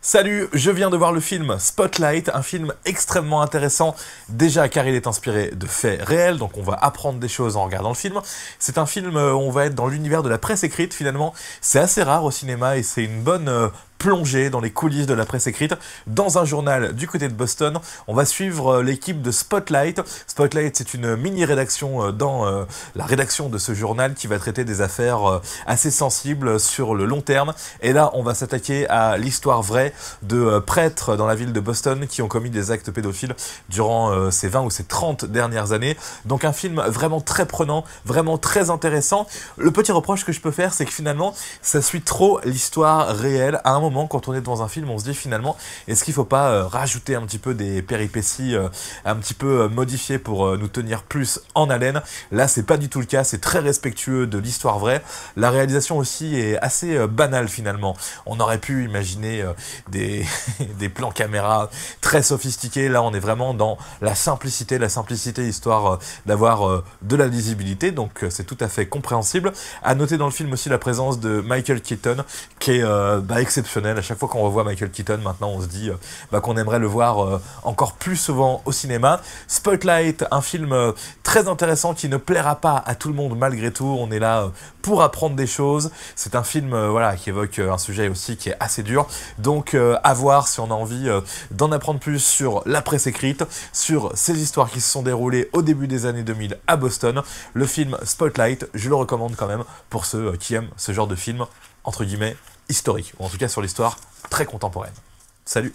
Salut, je viens de voir le film Spotlight, un film extrêmement intéressant, déjà car il est inspiré de faits réels, donc on va apprendre des choses en regardant le film. C'est un film où on va être dans l'univers de la presse écrite finalement, c'est assez rare au cinéma et c'est une bonne plongée dans les coulisses de la presse écrite. Dans un journal du côté de Boston, on va suivre l'équipe de Spotlight. Spotlight, c'est une mini-rédaction dans la rédaction de ce journal qui va traiter des affaires assez sensibles sur le long terme. Et là, on va s'attaquer à l'histoire vraie de prêtres dans la ville de Boston qui ont commis des actes pédophiles durant ces 20 ou ces 30 dernières années. Donc un film vraiment très prenant, vraiment très intéressant. Le petit reproche que je peux faire, c'est que finalement, ça suit trop l'histoire réelle. À un moment, quand on est dans un film, on se dit finalement, est-ce qu'il ne faut pas rajouter un petit peu des péripéties un petit peu modifiées pour nous tenir plus en haleine. Là, c'est pas du tout le cas, c'est très respectueux de l'histoire vraie. La réalisation aussi est assez banale finalement. On aurait pu imaginer des plans caméra très sophistiqués. Là, on est vraiment dans la simplicité histoire d'avoir de la lisibilité, donc c'est tout à fait compréhensible. À noter dans le film aussi la présence de Michael Keaton, qui est exceptionnel. À chaque fois qu'on revoit Michael Keaton, maintenant on se dit qu'on aimerait le voir encore plus souvent au cinéma. Spotlight, un film très intéressant qui ne plaira pas à tout le monde malgré tout. On est là pour apprendre des choses. C'est un film qui évoque un sujet aussi qui est assez dur. Donc à voir si on a envie d'en apprendre plus sur la presse écrite, sur ces histoires qui se sont déroulées au début des années 2000 à Boston. Le film Spotlight, je le recommande quand même pour ceux qui aiment ce genre de film, entre guillemets, historique, ou en tout cas sur l'histoire très contemporaine. Salut!